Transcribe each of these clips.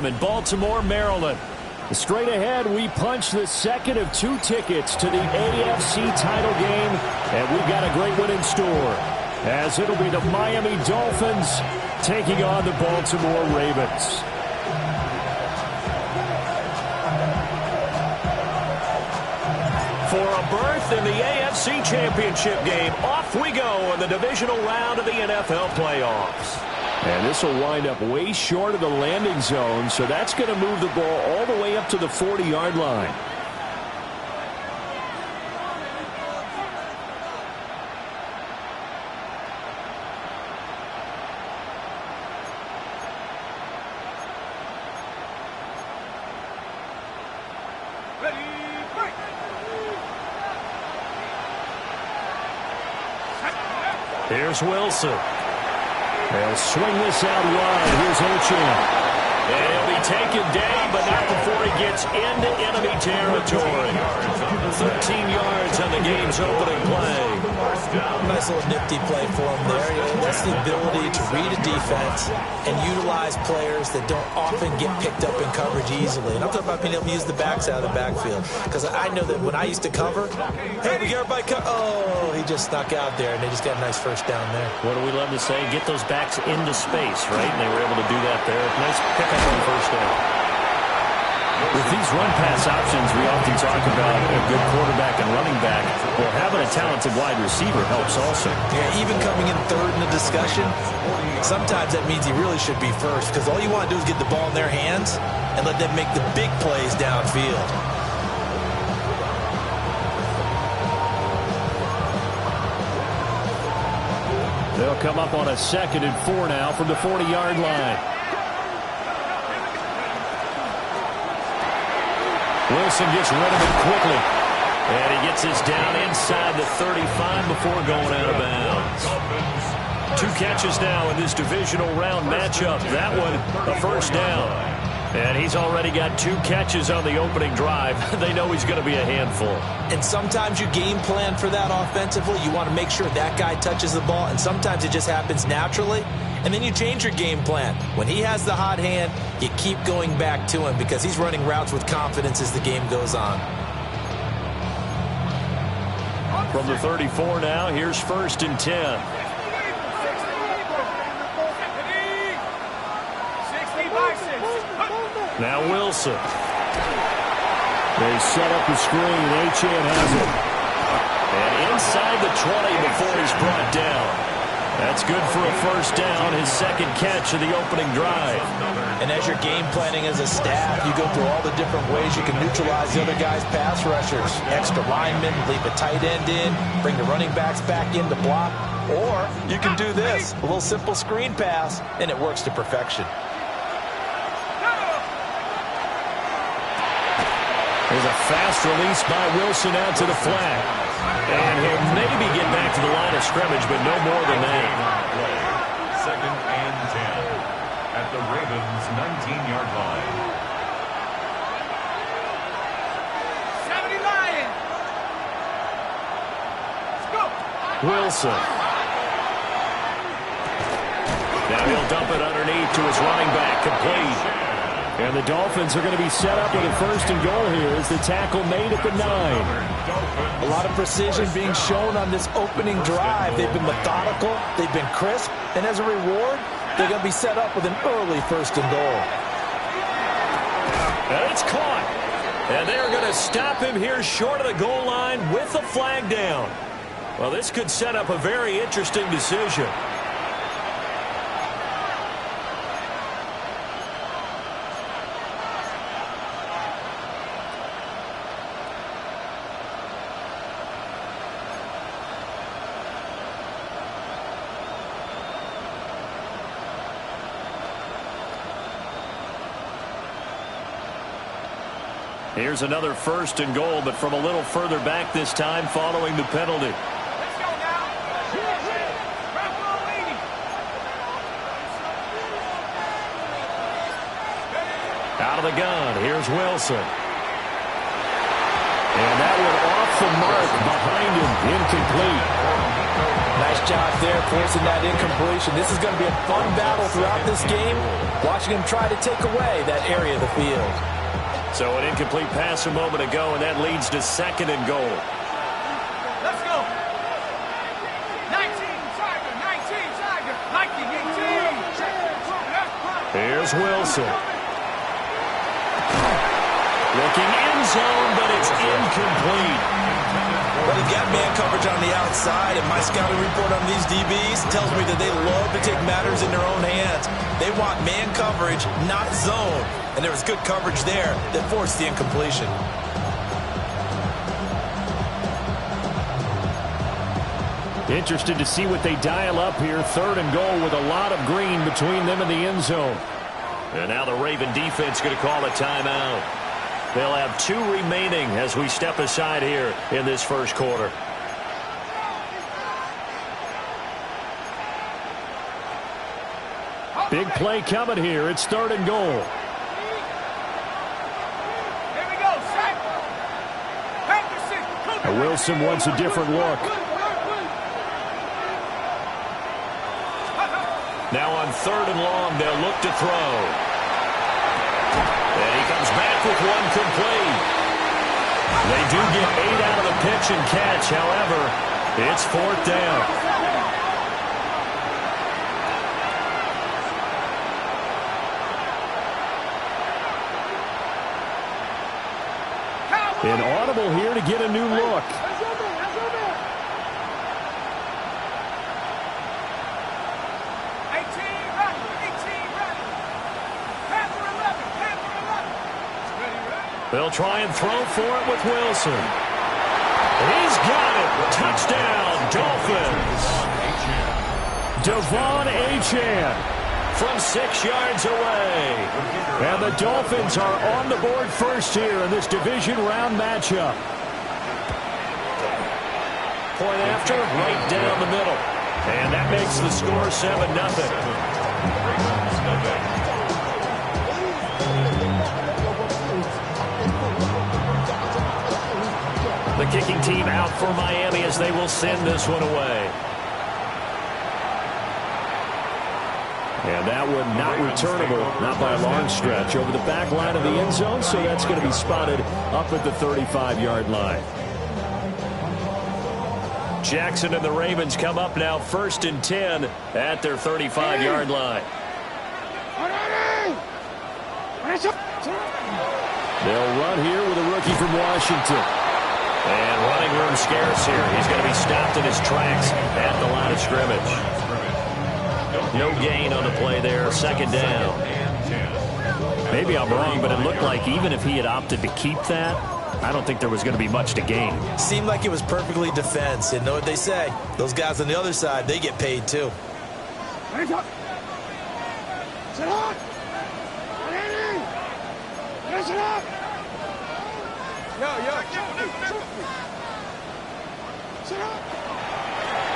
In Baltimore, Maryland. Straight ahead, we punch the second of 2 tickets to the AFC title game, and we've got a great one in store, as it'll be the Miami Dolphins taking on the Baltimore Ravens. For a berth in the AFC Championship game, off we go in the divisional round of the NFL playoffs. And this will wind up way short of the landing zone, so that's going to move the ball all the way up to the 40-yard line. Here's Wilson. They'll swing this out wide. Here's Ochan. And he'll be taken down, but not before he gets into enemy territory. 13 yards on the game's opening play. Nice little nifty play for him there. That's the ability to read a defense and utilize players that don't often get picked up in coverage easily. And I'm talking about being able to use the backs out of the backfield. Because I know that when I used to cover, hey, we got everybody cover. Oh, he just snuck out there, and they just got a nice first down there. What do we love to say? Get those backs into space, right? And they were able to do that there. Nice pickup on first down. With these run-pass options, we often talk about a good quarterback and running back. Well, having a talented wide receiver helps also. Yeah, even coming in third in the discussion, sometimes that means he really should be first, because all you want to do is get the ball in their hands and let them make the big plays downfield. They'll come up on a 2nd and 4 now from the 40-yard line. Wilson gets rid of it quickly. And he gets this down inside the 35 before going out of bounds. 2 catches now in this divisional round matchup. That one, a first down. And he's already got 2 catches on the opening drive. They know he's going to be a handful. And sometimes you game plan for that offensively. You want to make sure that guy touches the ball. And sometimes it just happens naturally. And then you change your game plan. When he has the hot hand, you keep going back to him because he's running routes with confidence as the game goes on. From the 34 now, here's 1st and 10. Now Wilson. They set up the screen. Ochan has it. And inside the 20 before he's brought down. That's good for a first down, his 2nd catch of the opening drive. And as you're game planning as a staff, you go through all the different ways you can neutralize the other guy's pass rushers. Extra linemen, leave a tight end in, bring the running backs back in to block. Or you can do this, a little simple screen pass, and it works to perfection. There's a fast release by Wilson out to the flat. And he'll maybe get back to the line of scrimmage, but no more than that. 2nd and 10 at the Ravens' 19-yard line. 70 Lions. Let's go. Wilson. Now he'll dump it underneath to his running back, complete. And the Dolphins are going to be set up with a 1st and goal here as the tackle made at the 9. A lot of precision being shown on this opening drive. They've been methodical, they've been crisp, and as a reward, they're going to be set up with an early 1st and goal. And it's caught. And they're going to stop him here short of the goal line with the flag down. Well, this could set up a very interesting decision. Here's another 1st and goal, but from a little further back this time following the penalty. Let's go now. Out of the gun, here's Wilson. And that one off the mark behind him, incomplete. Nice job there, forcing that incompletion. This is going to be a fun battle throughout this game, watching him try to take away that area of the field. So an incomplete pass a moment ago, and that leads to 2nd and goal. Let's go. 19, Tiger, 19, Tiger. Nike, 18. Here's Wilson. Looking end zone, but it's incomplete. Well, they've got man coverage on the outside, and my scouting report on these DBs tells me that they love to take matters in their own hands. They want man coverage, not zone. And there was good coverage there that forced the incompletion. Interested to see what they dial up here. 3rd and goal with a lot of green between them and the end zone. And now the Raven defense going to call a timeout. They'll have 2 remaining as we step aside here in this first quarter. Big play coming here. It's 3rd and goal. Here we go, set. Wilson wants a different look. Now on 3rd and long, they'll look to throw. And he comes back with one complete. They do get 8 out of the pitch and catch. However, it's 4th down. Inaudible here to get a new look. They'll try and throw for it with Wilson. He's got it. Touchdown, Dolphins. Devon Achane from 6 yards away. And the Dolphins are on the board first here in this division round matchup. Point after, right down the middle. And that makes the score 7-0. The kicking team out for Miami as they will send this one away. And that one not returnable, not by a long stretch, over the back line of the end zone, so that's going to be spotted up at the 35-yard line. Jackson and the Ravens come up now 1st and 10 at their 35-yard line. They'll run here with a rookie from Washington. And running room scarce here. He's going to be stopped in his tracks at the line of scrimmage. No gain on the play there. 2nd down. Maybe I'm wrong, but it looked like even if he had opted to keep that, I don't think there was going to be much to gain. Seemed like it was perfectly defense. And know what they say? Those guys on the other side, they get paid too.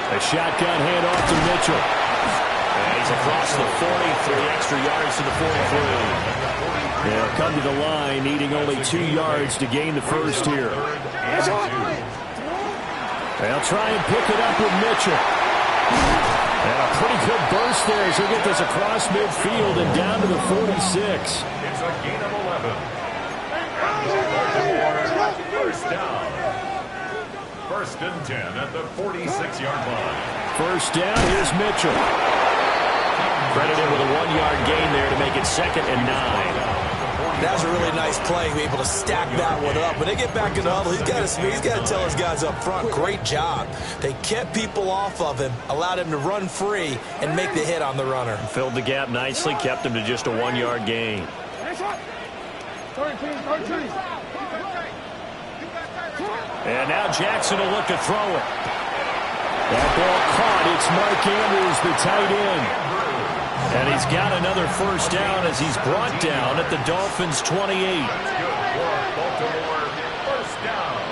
A shotgun handoff to Mitchell. And he's across the 40, 3 extra yards to the 43. They'll come to the line, needing only 2 yards to gain the first here. They'll try and pick it up with Mitchell. And a pretty good burst there as he'll get this across midfield and down to the 46. It's a gain of 11. First down. 1st and 10 at the 46-yard line. First down, here's Mitchell. Credited with a 1-yard gain there to make it 2nd and 9. That was a really nice play, to be able to stack that one up. When they get back in the huddle, he's got to tell his guys up front, great job. They kept people off of him, allowed him to run free, and make the hit on the runner. Filled the gap nicely, kept him to just a 1-yard gain. And now Jackson will look to throw it. That ball caught. It's Mark Andrews, the tight end. And he's got another first down as he's brought down at the Dolphins' 28. Baltimore, first down.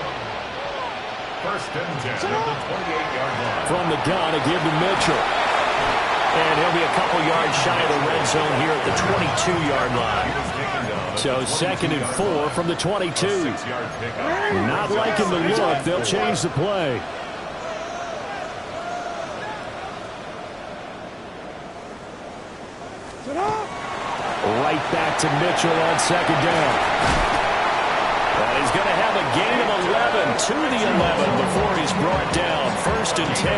1st and 10 at the 28-yard line. From the gun, a give to Mitchell. And he'll be a couple yards shy of the red zone here at the 22-yard line. So 2nd and 4 from the 22. Not liking the look. They'll change the play. right back to Mitchell on second down. And he's going to have a gain of 11 to the 11 before he's brought down. 1st and 10.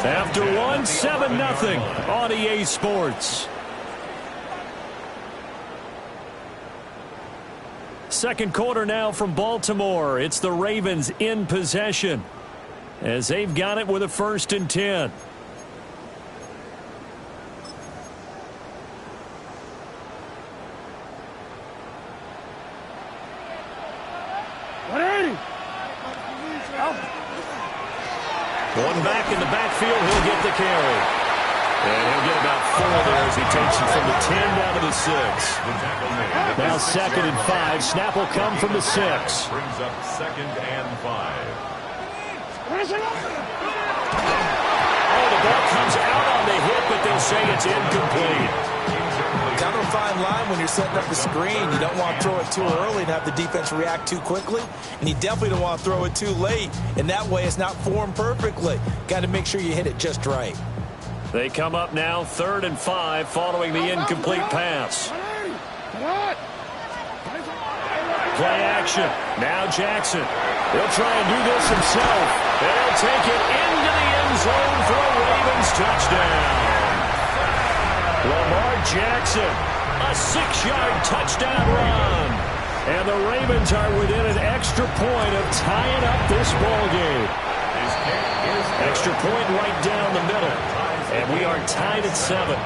After one, 7-0 on EA Sports. Second quarter now from Baltimore. It's the Ravens in possession as they've got it with a 1st and 10. One back in the backfield, he'll get the carry. And he'll get about 4 there as he takes it from the 10 down to the 6. Now 2nd and 5. Snap will come from the 6. Brings up 2nd and 5. Oh, the ball comes out on the hit, but they'll say it's incomplete. Kind of a fine line when you're setting up the screen. You don't want to throw it too early and have the defense react too quickly. And you definitely don't want to throw it too late. And that way it's not formed perfectly. Got to make sure you hit it just right. They come up now 3rd and 5 following the incomplete pass. Play action. Now Jackson. He'll try and do this himself. And he'll take it into the end zone for a Ravens touchdown. Lamar Jackson, a 6-yard touchdown run. And the Ravens are within an extra point of tying up this ball game. Extra point right down the middle. And we are tied at 7.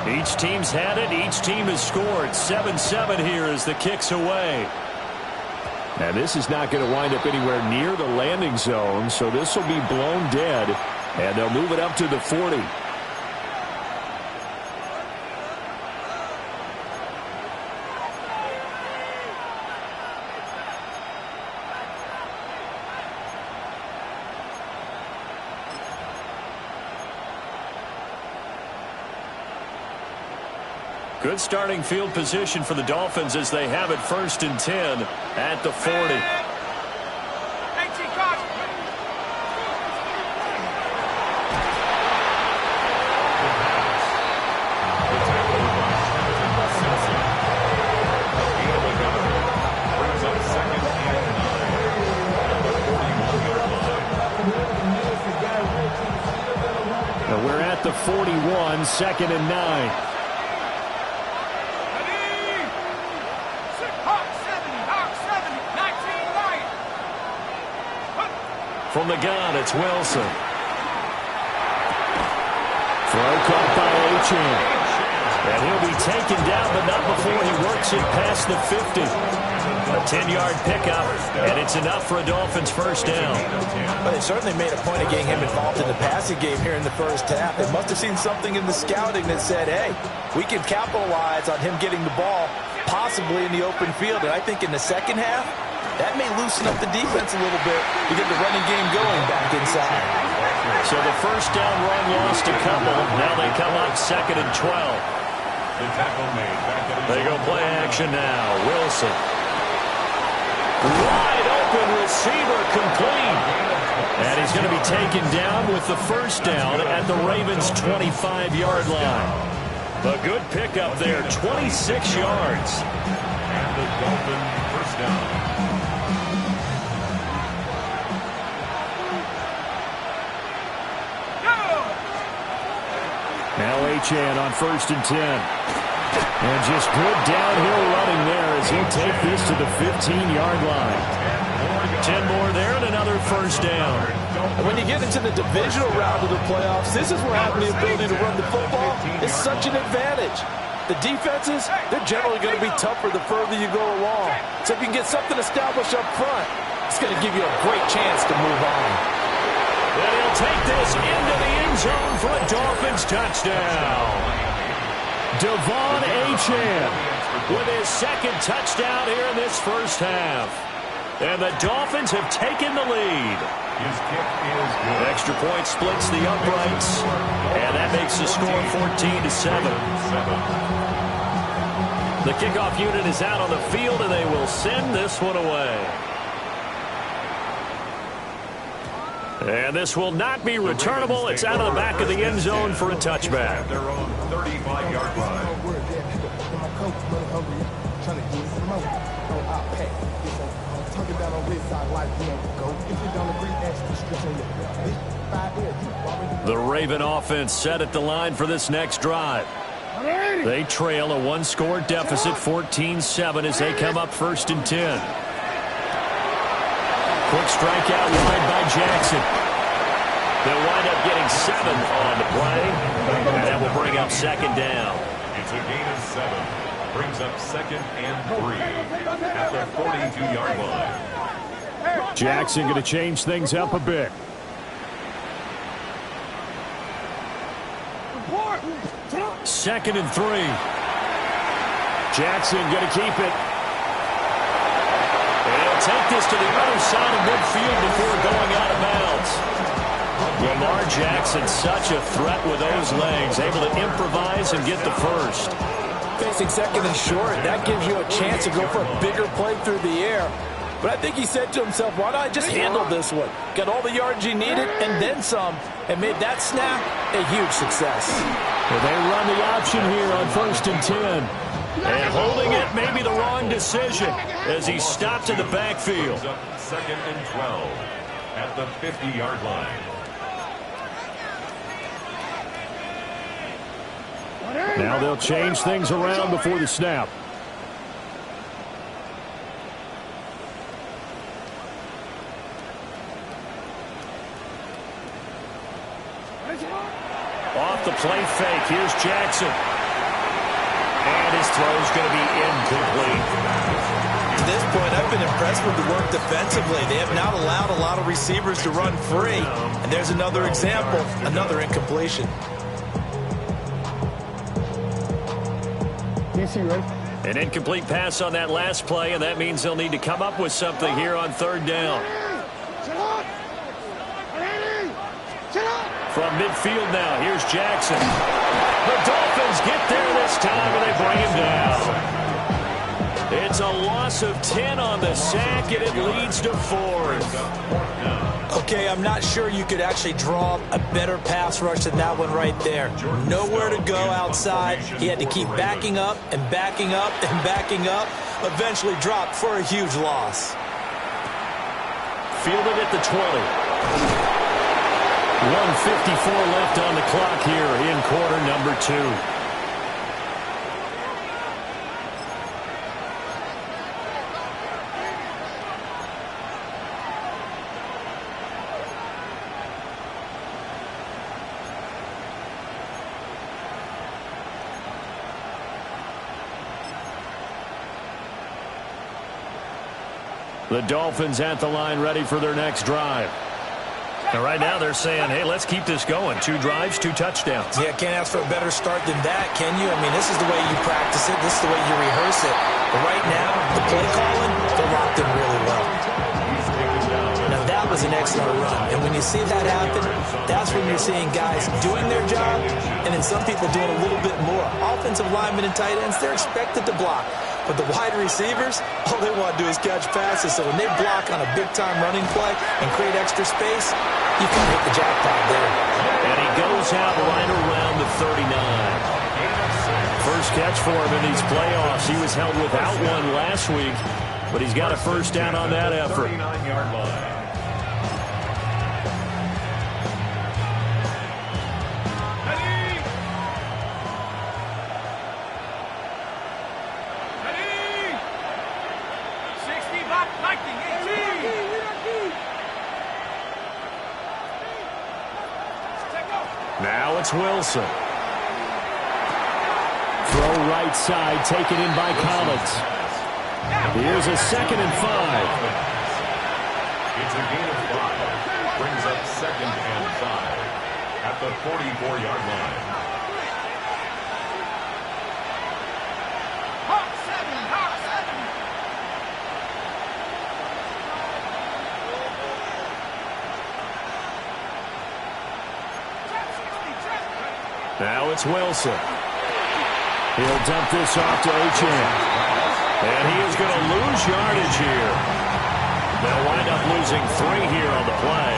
Each team's had it. Each team has scored. 7-7 here as the kick's away. And this is not going to wind up anywhere near the landing zone, so this will be blown dead. And they'll move it up to the 40. Good starting field position for the Dolphins as they have it 1st and 10 at the 40. 18 cards. Now we're at the 41, 2nd and 9. From the gun, it's Wilson. Throw caught by Achane. And he'll be taken down, but not before he works it past the 50. A 10-yard pickup, and it's enough for a Dolphins 1st down. Well, they certainly made a point of getting him involved in the passing game here in the 1st half. They must have seen something in the scouting that said, hey, we can capitalize on him getting the ball, possibly in the open field. And I think in the 2nd half, that may loosen up the defense a little bit to get the running game going back inside. So the 1st down run lost a couple. Now they come up 2nd and 12. They go play action now. Wilson. Wide open receiver complete. And he's going to be taken down with the 1st down at the Ravens' 25-yard line. A good pickup there, 26 yards. And the Dolphin 1st down. Now Achane on 1st and 10. And just good downhill running there as he'll take this to the 15-yard line. 10 more there and another 1st down. And when you get into the divisional round of the playoffs, this is where having the ability to run the football is such an advantage. The defenses, they're generally going to be tougher the further you go along. So if you can get something established up front, it's going to give you a great chance to move on. And he'll take this into the end zone for a Dolphins touchdown. Devon Achane with his 2nd touchdown here in this 1st half. And the Dolphins have taken the lead. His kick is good. Extra point splits the uprights. And that makes the score 14-7. The kickoff unit is out on the field, and they will send this one away. And this will not be returnable. It's out of the back of the end zone for a touchback. Their own 35-yard line. The Raven offense set at the line for this next drive. They trail a one-score deficit, 14-7, as they come up 1st and 10. Quick strikeout wide by Jackson. They'll wind up getting 7 on the play, and that will bring up 2nd down. It's a gain of 7. Brings up 2nd and 3 at the 42-yard line. Jackson going to change things up a bit. Second and 3. Jackson going to keep it. And he'll take this to the other side of midfield before going out of bounds. Lamar Jackson, such a threat with those legs, able to improvise and get the first. Facing 2nd and short, that gives you a chance to go for a bigger play through the air. But I think he said to himself, why not just handle this one? Got all the yards he needed and then some, and made that snap a huge success. Well, they run the option here on 1st and 10. And holding it may be the wrong decision as he stopped in the backfield. 2nd and 12 at the 50-yard line. Now they'll change things around before the snap. Off the play fake. Here's Jackson. And his throw's going to be incomplete. To this point, I've been impressed with the work defensively. They have not allowed a lot of receivers to run free. And there's another example, another incompletion. An incomplete pass on that last play, and that means they'll need to come up with something here on 3rd down. From midfield now, here's Jackson. The Dolphins get there this time, and they bring him down. It's a loss of 10 on the sack, and it leads to 4th. Okay, I'm not sure you could actually draw a better pass rush than that one right there. Nowhere to go outside. He had to keep backing up and backing up and backing up. Eventually dropped for a huge loss. Fielded at the 20. 1:54 left on the clock here in quarter number 2. The Dolphins at the line, ready for their next drive. And right now they're saying, hey, let's keep this going. 2 drives, 2 touchdowns. Yeah, can't ask for a better start than that, can you? I mean, this is the way you practice it. This is the way you rehearse it. But right now, the play calling, they're locked in really well. Now, that was an excellent run. And when you see that happen, that's when you're seeing guys doing their job and then some people doing a little bit more. Offensive linemen and tight ends, they're expected to block. But the wide receivers, all they want to do is catch passes. So when they block on a big-time running play and create extra space, you can hit the jackpot there. And he goes out right around the 39. First catch for him in these playoffs. He was held without one last week, but he's got a first down on that effort. 39-yard line. Now it's Wilson. Throw right side, taken in by Collins. Here's a 2nd and 5. It's a gain of 5. Brings up 2nd and 5 at the 44-yard line. it's Wilson. He'll dump this off to Achane. And he is going to lose yardage here. They'll wind up losing 3 here on the play.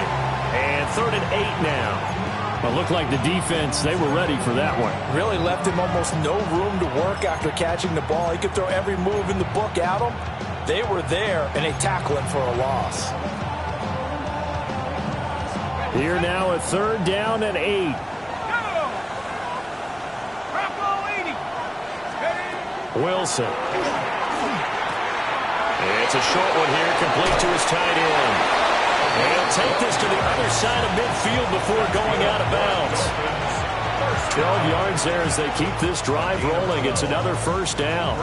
And 3rd and 8 now. Well, it looked like the defense, they were ready for that one. Really left him almost no room to work after catching the ball. He could throw every move in the book at him. They were there, and they tackle him for a loss. Here now at 3rd down and 8. Wilson. It's a short one here, complete to his tight end. He'll take this to the other side of midfield before going out of bounds. 12 yards there as they keep this drive rolling. It's another 1st down.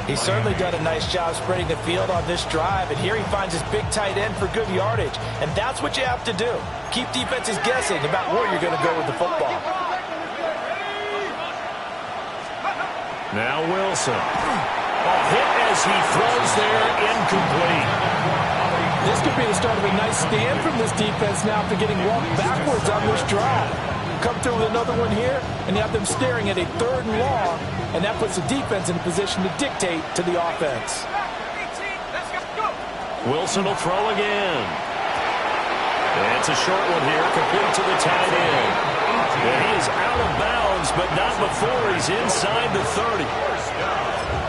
He's certainly done a nice job spreading the field on this drive, and here he finds his big tight end for good yardage. And that's what you have to do. Keep defenses guessing about where you're going to go with the football. Now Wilson. A hit as he throws there, incomplete. This could be the start of a nice stand from this defense now after getting walked backwards on this drive. Come through with another one here, and you have them staring at a 3rd and long, and that puts the defense in a position to dictate to the offense. Wilson will throw again. It's a short one here, complete to the tight end. And he is out of bounds, but not before he's inside the 30.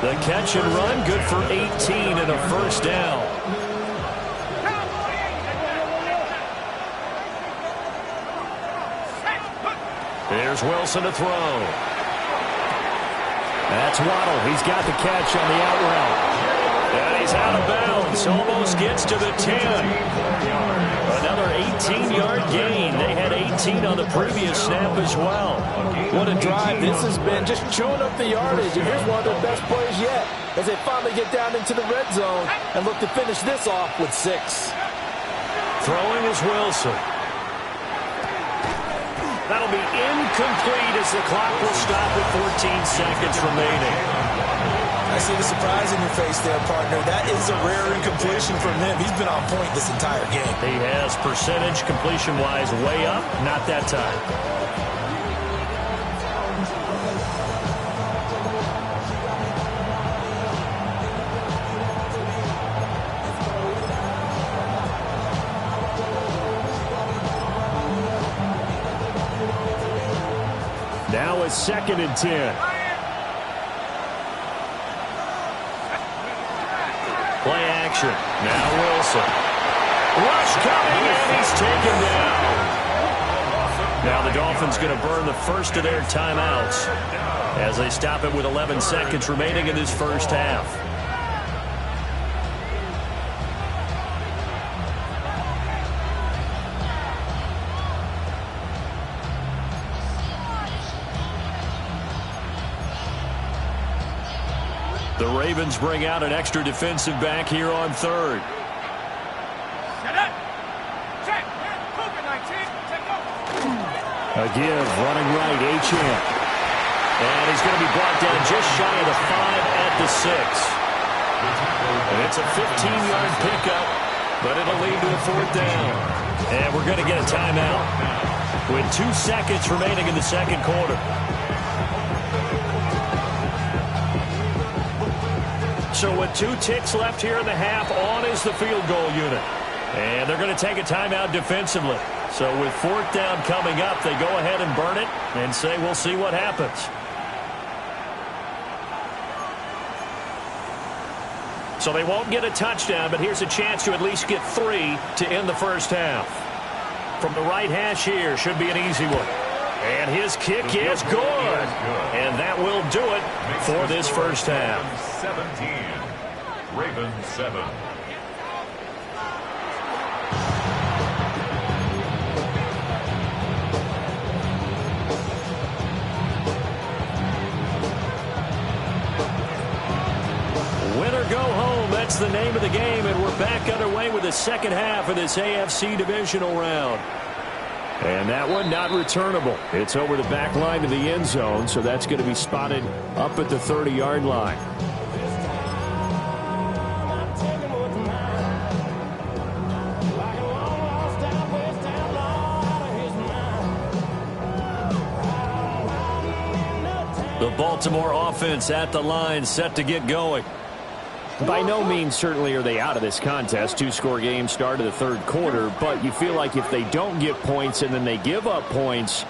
The catch and run, good for 18 and a 1st down. Here's Wilson to throw. That's Waddle. He's got the catch on the out route. And he's out of bounds. Almost gets to the 10. Another 18-yard gain. They had 18 on the previous snap as well. What a drive this has been. Just chewing up the yardage. And here's one of their best plays yet as they finally get down into the red zone and look to finish this off with 6. Throwing is Wilson. That'll be incomplete as the clock will stop with 14 seconds remaining. I see the surprise in your face there, partner. That is a rare incompletion from him. He's been on point this entire game. He has percentage completion-wise way up, not that time. Now it's 2nd and 10. Play action. Now Wilson. Rush coming, and he's taken down. Now the Dolphins going to burn the first of their timeouts as they stop it with 11 seconds remaining in this 1st half. The Ravens bring out an extra defensive back here on 3rd. A give, running right, Achane. And he's going to be brought down just shy of the 5 at the 6. And it's a 15-yard pickup, but it'll lead to a 4th down. And we're going to get a timeout with 2 seconds remaining in the 2nd quarter. So with 2 ticks left here in the half, on is the field goal unit. And they're going to take a timeout defensively. So with 4th down coming up, they go ahead and burn it and say we'll see what happens. So they won't get a touchdown, but here's a chance to at least get 3 to end the 1st half. From the right hash here, should be an easy one. And his kick is good. And that will do it for this 1st half. 17. Ravens 7. Win or go home, that's the name of the game, and we're back underway with the 2nd half of this AFC divisional round. And that one not returnable. It's over the back line to the end zone, so that's going to be spotted up at the 30-yard line. The Baltimore offense at the line, set to get going. By no means certainly are they out of this contest. Two-score game start of the third quarter, but you feel like if they don't get points and then they give up points,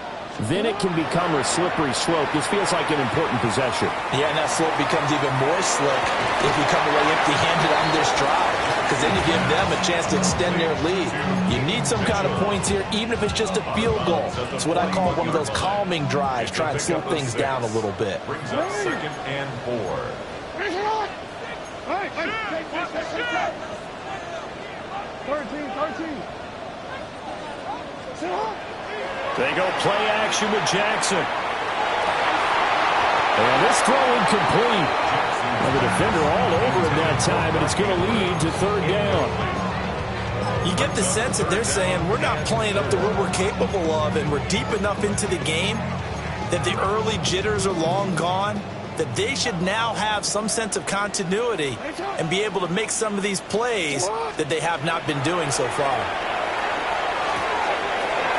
then it can become a slippery slope. This feels like an important possession. Yeah, and that slope becomes even more slick if you come away empty-handed on this drive, because then you give them a chance to extend their lead. You need some kind of points here, even if it's just a field goal. It's what I call one of those calming drives, try and slow things down a little bit. Brings up 2nd and 4. 13. They go play action with Jackson. And this throw incomplete. And the defender all over him that time, and it's going to lead to 3rd down. You get the sense that they're saying we're not playing up to what we're capable of, and we're deep enough into the game that the early jitters are long gone, that they should now have some sense of continuity and be able to make some of these plays that they have not been doing so far.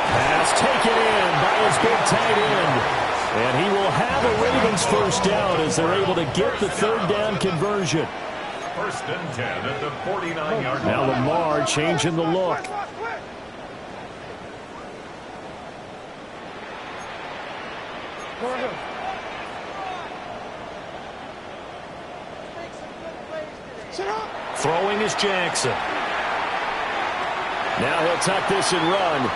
Pass taken in by his big tight end. And he will have a Ravens first down as they're able to get the 3rd down conversion. 1st and 10 at the 49-yard line. Now Lamar changing the look. Throwing is Jackson. Now he'll tuck this and run.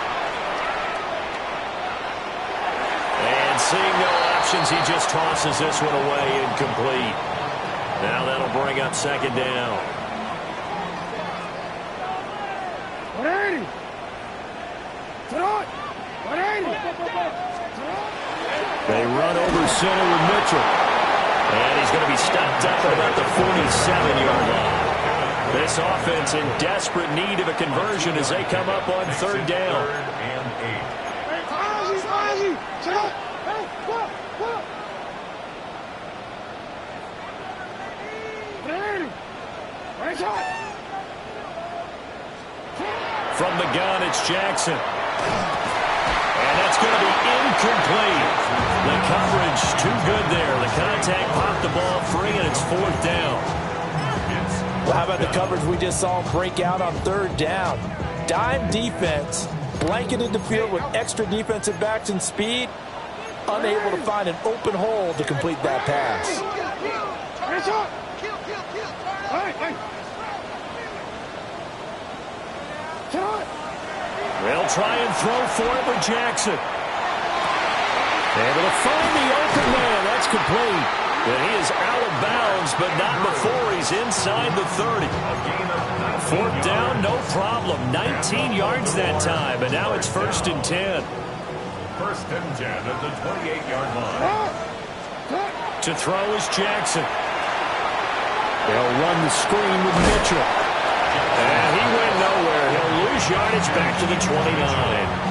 And seeing no options, he just tosses this one away, incomplete. Now that'll bring up 2nd down. 180. 180. They run over center with Mitchell. And he's going to be stopped up at about the 47-yard line. This offense in desperate need of a conversion as they come up on 3rd down. 3rd and 8. From the gun, it's Jackson. And that's going to be incomplete. The coverage too good there. The contact popped the ball free, and it's 4th down. Well, how about the coverage we just saw him break out on 3rd down? Dime defense, blanketed the field with extra defensive backs and speed, unable to find an open hole to complete that pass. They'll try and throw for it with Jackson. Able to find the open man. That's complete. And he is out of bounds, but not before he's inside the 30. 4th down, no problem. 19 yards that time, and now it's 1st and 10. 1st and 10 at the 28-yard line. To throw is Jackson. They'll run the screen with Mitchell. And he went nowhere. He'll lose yardage back to the 29.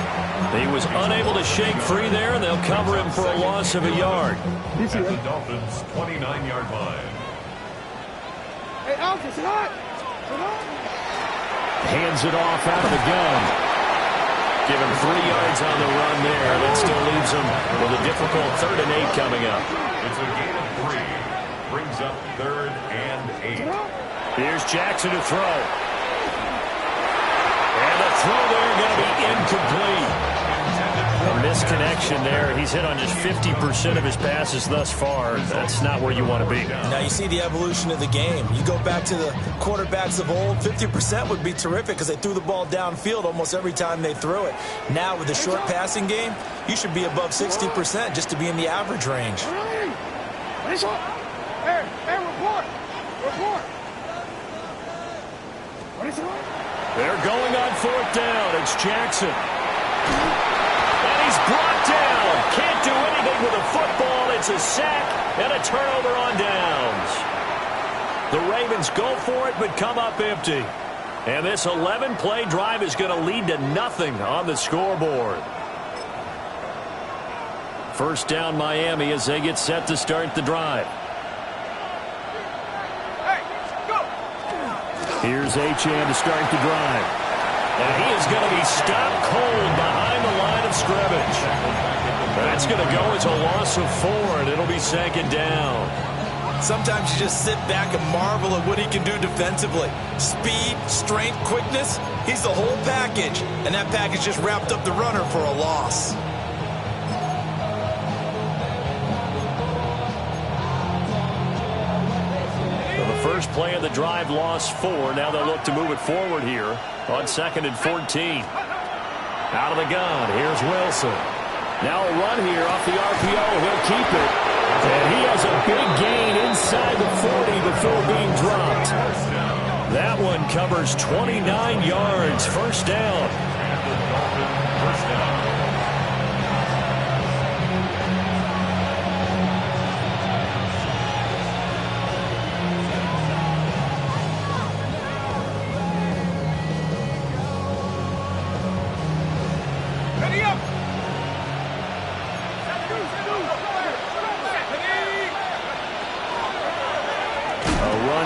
He was unable to shake free there, and they'll cover him for a loss of a yard. At the Dolphins' 29-yard line. Hey, Alf, it's hot. Hands it off out of the gun. Give him 3 yards on the run there. That still leaves him with a difficult 3rd and 8 coming up. It's a gain of 3. Brings up 3rd and 8. Here's Jackson to throw. And the throw there going to be incomplete. A misconnection there. He's hit on just 50% of his passes thus far. That's not where you want to be. Now you see the evolution of the game. You go back to the quarterbacks of old, 50% would be terrific because they threw the ball downfield almost every time they threw it. Now with the short passing game, you should be above 60% just to be in the average range. Hey, report. They're going on 4th down. It's Jackson. And he's brought down. Can't do anything with a football. It's a sack and a turnover on downs. The Ravens go for it but come up empty. And this 11-play drive is going to lead to nothing on the scoreboard. 1st down Miami as they get set to start the drive. Here's Achane to start the drive. And he is going to be stopped cold behind the line of scrimmage. That's going to go as a loss of 4, and it'll be second down. Sometimes you just sit back and marvel at what he can do defensively. Speed, strength, quickness, he's the whole package. And that package just wrapped up the runner for a loss. So the first play of the drive lost 4. Now they'll look to move it forward here on 2nd and 14. Out of the gun, here's Wilson. Now a run here off the RPO. He'll keep it. And he has a big gain inside the 40 before being dropped. That one covers 29 yards. First down. First down.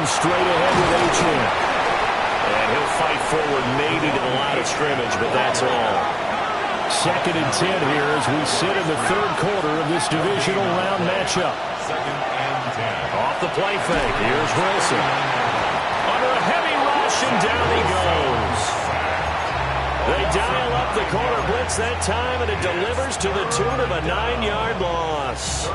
Straight ahead with H.M. And he'll fight forward maybe to the line of scrimmage, but that's all. 2nd and 10 here as we sit in the 3rd quarter of this divisional round matchup. 2nd and 10. Off the play fake. Here's Wilson. Under a heavy rush, and down he goes. They dial up the corner blitz that time, and it delivers to the tune of a 9-yard loss.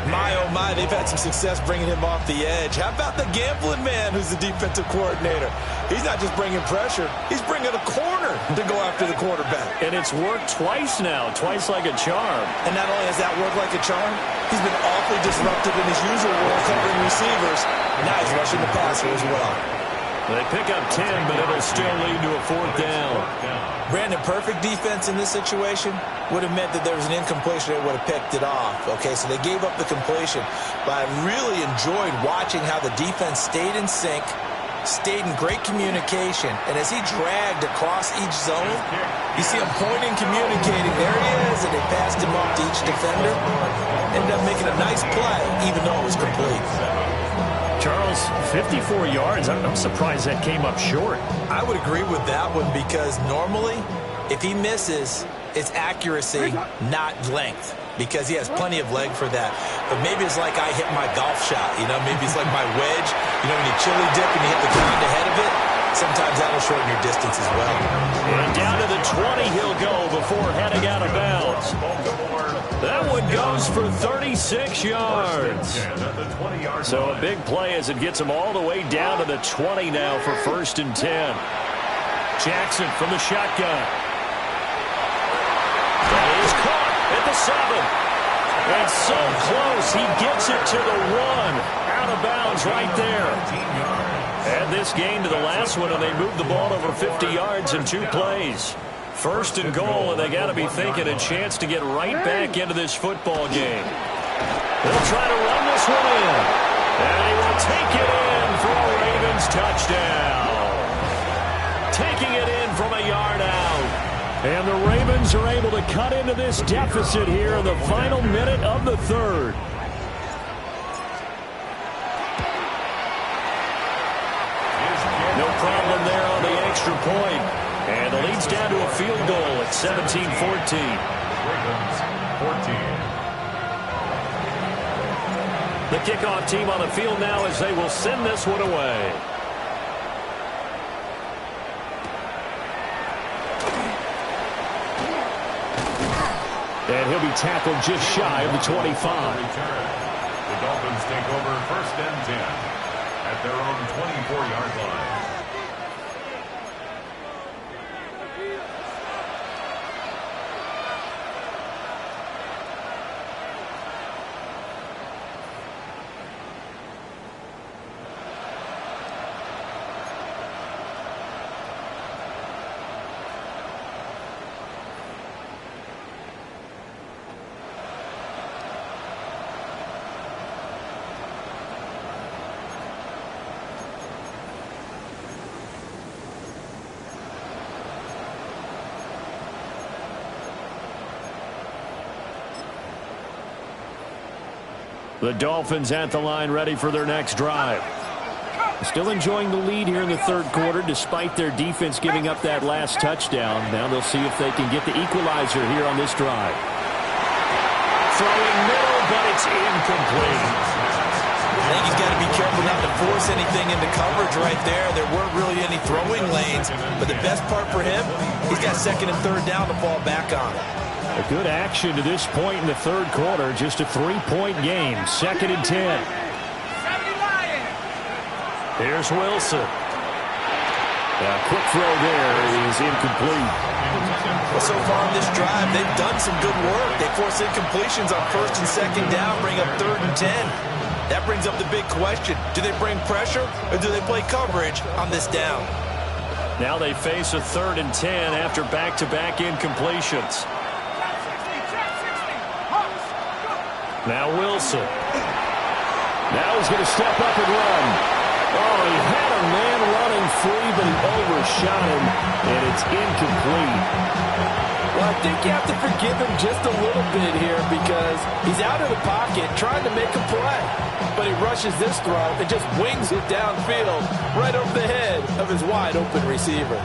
My, oh my, they've had some success bringing him off the edge. How about the gambling man who's the defensive coordinator? He's not just bringing pressure, he's bringing a corner to go after the quarterback. And it's worked twice now, twice like a charm. And not only has that worked like a charm, he's been awfully disruptive in his usual role covering receivers. Now he's rushing the passer as well. They pick up 10, but it'll still lead to a 4th down. Brandon, perfect defense in this situation would have meant that there was an incompletion that would have picked it off. Okay, so they gave up the completion. But I really enjoyed watching how the defense stayed in sync, stayed in great communication. And as he dragged across each zone, you see him pointing, communicating. There he is, and they passed him off to each defender. Ended up making a nice play, even though it was complete. Charles, 54 yards. I'm surprised that came up short. I would agree with that one because normally, if he misses, it's accuracy, not length, because he has plenty of leg for that. But maybe it's like I hit my golf shot, you know? Maybe it's like my wedge. You know, when you chili dip and you hit the ground ahead of it, sometimes that will shorten your distance as well. And down to the 20 he'll go before heading out of bounds. That one goes for 36 yards. So a big play as it gets him all the way down to the 20 now for 1st and 10. Jackson from the shotgun. That is caught at the 7. And so close, he gets it to the 1. Out of bounds right there. Add this game to the last one, and they moved the ball over 50 yards in 2 plays. 1st and goal, and they got to be thinking a chance to get right back into this football game. They'll try to run this one in. And he will take it in for a Ravens touchdown. Taking it in from a yard out. And the Ravens are able to cut into this deficit here in the final minute of the 3rd. No problem there on the extra point. And the lead's down to a field goal at 17-14. Ravens 14. The kickoff team on the field now as they will send this one away. And he'll be tackled just shy of the 25. The Dolphins take over 1st and 10 at their own 24-yard line. The Dolphins at the line, ready for their next drive. Still enjoying the lead here in the 3rd quarter, despite their defense giving up that last touchdown. Now they'll see if they can get the equalizer here on this drive. throwing middle, but it's incomplete. I think he's got to be careful not to force anything into coverage right there. There weren't really any throwing lanes, but the best part for him, he's got second and third down to fall back on. A good action to this point in the third quarter. Just a 3-point game. 2nd and 10. Here's Wilson. A quick throw there is incomplete. Well, so far on this drive, they've done some good work. They force incompletions on first and second down, bring up 3rd and 10. That brings up the big question. Do they bring pressure or do they play coverage on this down? Now they face a 3rd and 10 after back-to-back incompletions. Now Wilson. Now he's going to step up and run. Oh, he had a man running free, but he overshot him, and it's incomplete. Well, I think you have to forgive him just a little bit here because he's out of the pocket trying to make a play. But he rushes this throw and just wings it downfield right over the head of his wide-open receiver.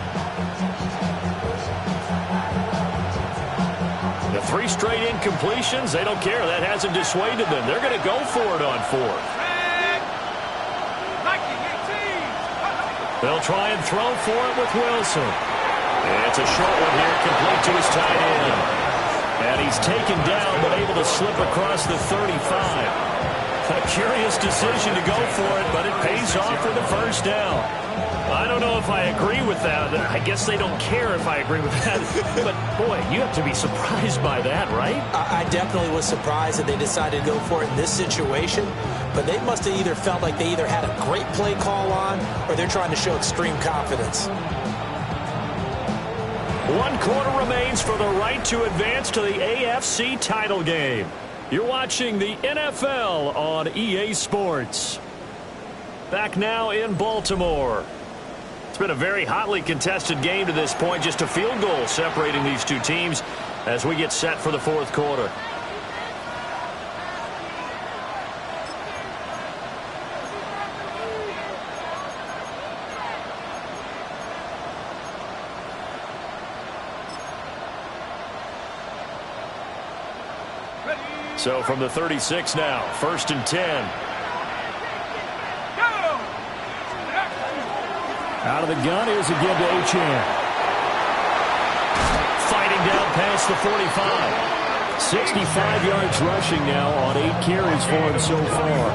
The 3 straight incompletions, they don't care. That hasn't dissuaded them. They're going to go for it on 4th. They'll try and throw for it with Wilson. And it's a short one here, complete to his tight end. And he's taken down, but able to slip across the 35. A curious decision to go for it, but it pays off for the first down. I don't know if I agree with that. I guess they don't care if I agree with that. But, boy, you have to be surprised by that, right? I definitely was surprised that they decided to go for it in this situation. But they must have either felt like they either had a great play call on or they're trying to show extreme confidence. 1 quarter remains for the right to advance to the AFC title game. You're watching the NFL on EA Sports. Back now in Baltimore. It's been a very hotly contested game to this point. Just a field goal separating these two teams as we get set for the 4th quarter. So from the 36 now, 1st and 10. Out of the gun is again to Achane. Fighting down past the 45. 65 yards rushing now on 8 carries for him so far.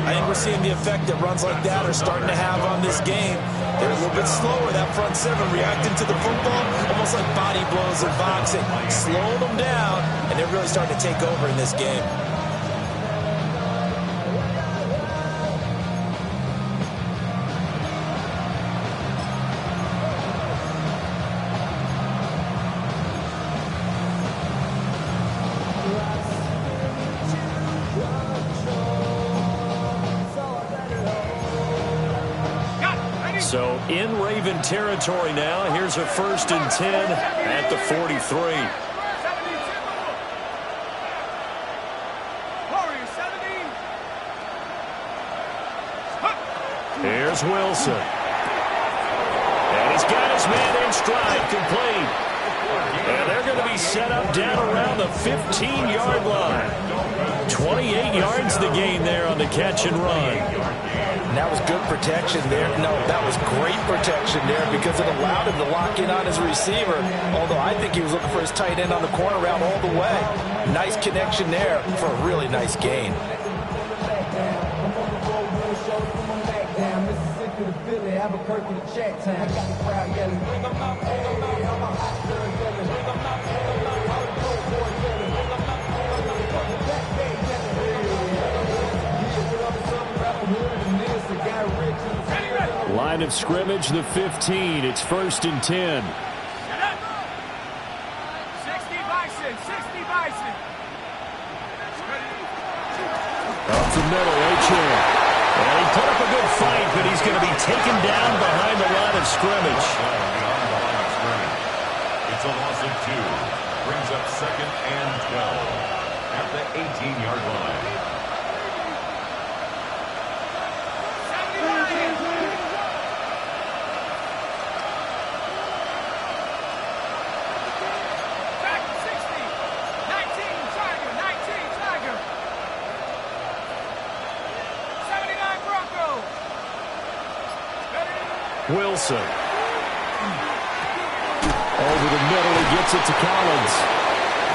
I think we're seeing the effect that runs like that are starting to have on this game. They're a little bit slower, that front 7, reacting to the football, almost like body blows in boxing. Slowing them down, and they're really starting to take over in this game. So in Raven territory now. Here's a 1st and 10 at the 43. Here's Wilson. And he's got his man in stride, complete. And they're going to be set up down around the 15-yard line. 28 yards the gain there on the catch and run. And that was good protection there. No, that was great protection there because it allowed him to lock in on his receiver. Although I think he was looking for his tight end on the corner route all the way. Nice connection there for a really nice gain. Line of scrimmage, the 15. It's 1st and 10. 60 Bison. Up the middle, Achane. And he put up a good fight, but he's going to be taken down behind the line of scrimmage. It's a loss of 2. Brings up 2nd and 12 at the 18-yard line. Wilson. Over the middle, he gets it to Collins.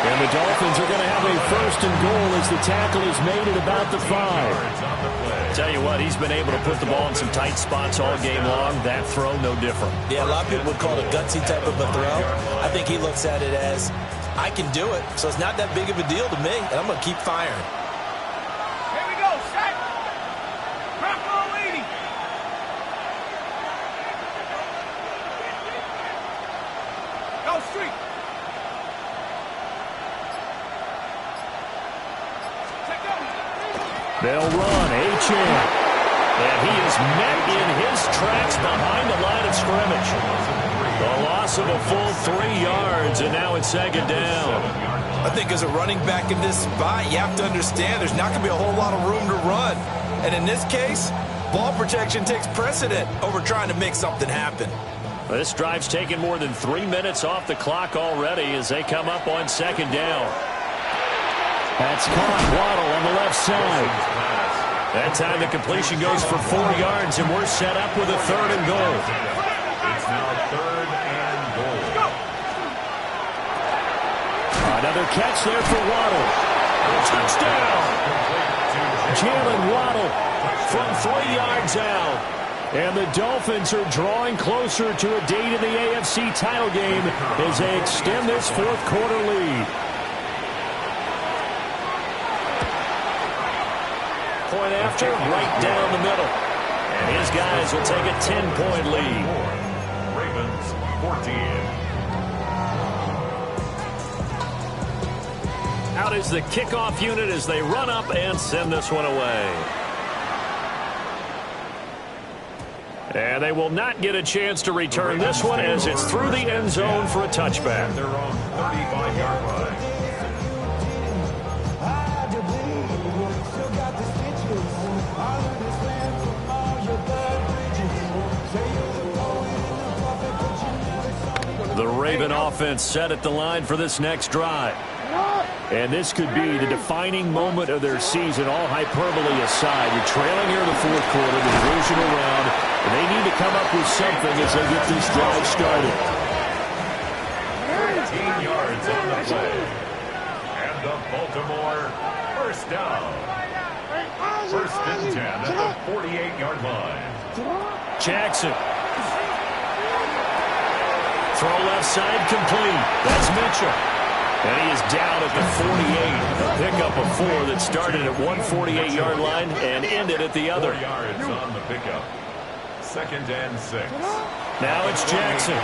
And the Dolphins are going to have a first and goal as the tackle is made at about the 5. Tell you what, he's been able to put the ball in some tight spots all game long. That throw, no different. Yeah, a lot of people would call it a gutsy type of a throw. I think he looks at it as, I can do it, so it's not that big of a deal to me, and I'm going to keep firing. Here we go, set. Crack on leading. Go street. They'll run, Achane. And he is met in his tracks behind the line of scrimmage. The loss of a full 3 yards, and now it's second down. I think as a running back in this spot, you have to understand there's not going to be a whole lot of room to run. And in this case, ball protection takes precedent over trying to make something happen. This drive's taken more than 3 minutes off the clock already as they come up on second down. That's caught. Waddle on the left side. That time the completion goes for 4 yards, and we're set up with a third and goal. It's now third and goal. Another catch there for Waddle. Touchdown! Jalen Waddle from 3 yards out. And the Dolphins are drawing closer to a date in the AFC title game as they extend this fourth quarter lead. Point after, right down the middle. And his guys will take a 10-point lead. Ravens 14. Out is the kickoff unit as they run up and send this one away. And they will not get a chance to return this one as it's through the end zone for a touchback. Their own 35-yard line. The Raven offense set at the line for this next drive. And this could be the defining moment of their season, all hyperbole aside. You're trailing here in the fourth quarter, the divisional round, and they need to come up with something as they get this drive started. 15 yards on the play. And the Baltimore first down. First and 10 at the 48-yard line. Jackson. Throw left side complete. That's Mitchell. And he is down at the 48. A pickup of 4 that started at 148-yard line and ended at the other. 4 yards on the pickup. Second and 6. Now it's Jackson.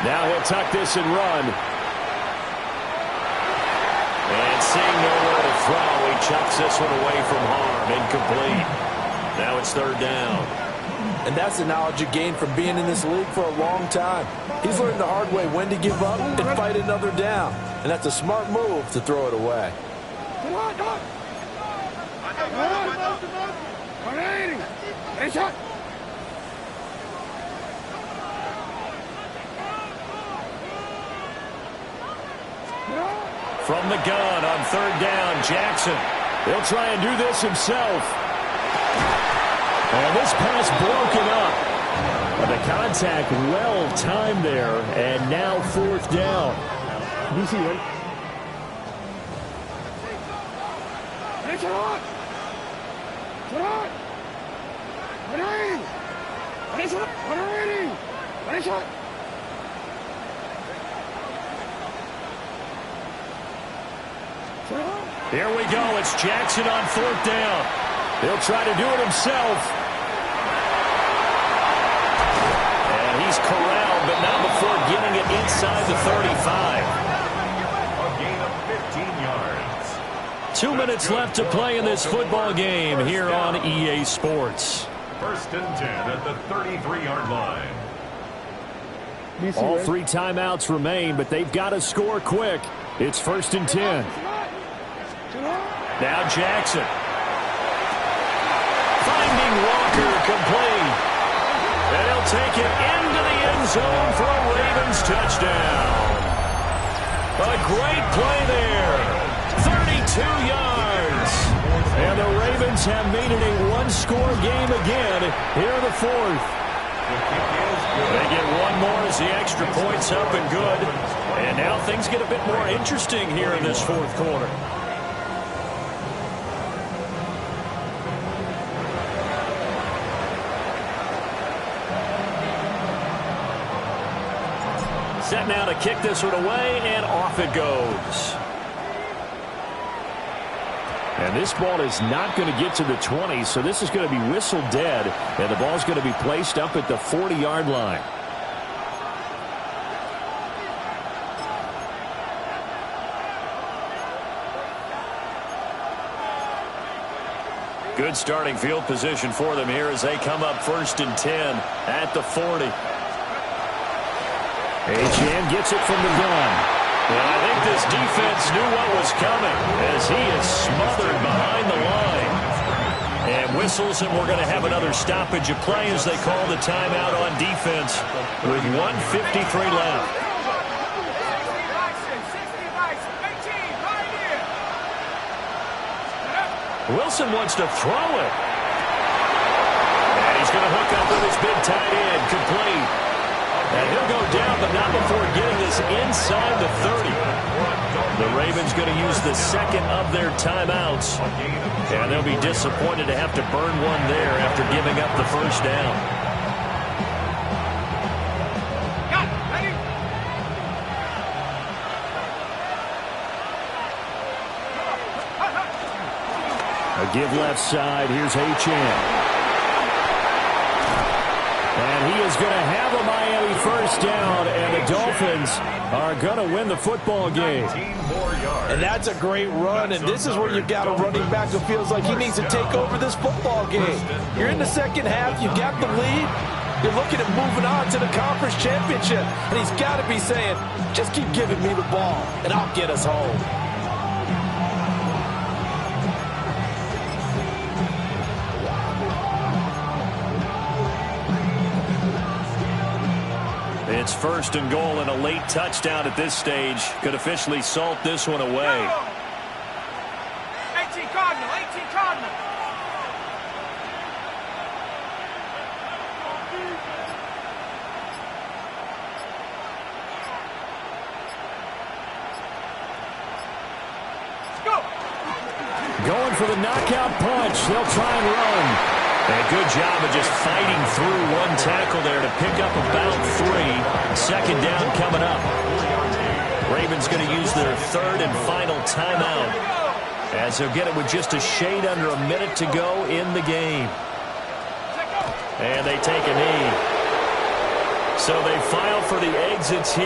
Now he'll tuck this and run. And seeing nowhere to throw, he chucks this one away from harm. Incomplete. Now it's third down. And that's the knowledge you gain from being in this league for a long time. He's learned the hard way when to give up and fight another down. And that's a smart move to throw it away. Come on, come on. Hey, shot. From the gun on third down, Jackson. He'll try and do this himself. And this pass broken up. But the contact well timed there, and now fourth down. DC, right? Hey, shot. Shot. 180. Hey, shot. 180. Hey, shot. Here we go. It's Jackson on fourth down. He'll try to do it himself. And he's corralled, but not before getting it inside the 35. A gain of 15 yards. 2 minutes left to play in this football game here on EA Sports. First and 10 at the 33-yard line. All 3 timeouts remain, but they've got to score quick. It's first and 10. Now Jackson. Finding Walker complete. And he'll take it into the end zone for a Ravens touchdown. A great play there. 32 yards. And the Ravens have made it a one-score game again here in the fourth. They get one more as the extra point's up and good. And now things get a bit more interesting here in this fourth quarter. Set now to kick this one away, and off it goes. And this ball is not going to get to the 20, so this is going to be whistled dead, and the ball's going to be placed up at the 40-yard line. Good starting field position for them here as they come up 1st and 10 at the 40. Achane gets it from the gun. And I think this defense knew what was coming as he is smothered behind the line. And whistles, and we're going to have another stoppage of play as they call the timeout on defense with 1:53 left. Wilson wants to throw it. And he's going to hook up with his big tight end, complete. And he'll go down, but not before getting this inside the 30. The Ravens going to use the second of their timeouts. And they'll be disappointed to have to burn one there after giving up the first down. A give left side. Here's Achane. And he is going to have a Miami first down, and the Dolphins are going to win the football game. And that's a great run, and this is where you've got a running back who feels like he needs to take over this football game. You're in the second half, you got the lead, you're looking at moving on to the conference championship, and he's got to be saying, just keep giving me the ball, and I'll get us home. It's 1st and goal, and a late touchdown at this stage could officially salt this one away. 18 Cardinal, 18 Cardinal. Let's go. Going for the knockout punch. They'll try and run. And a good job of just fighting through one tackle there to pick up about 3. Second down coming up. Ravens going to use their third and final timeout as they'll get it with just a shade under a minute to go in the game. And they take a knee. So they file for the exits here.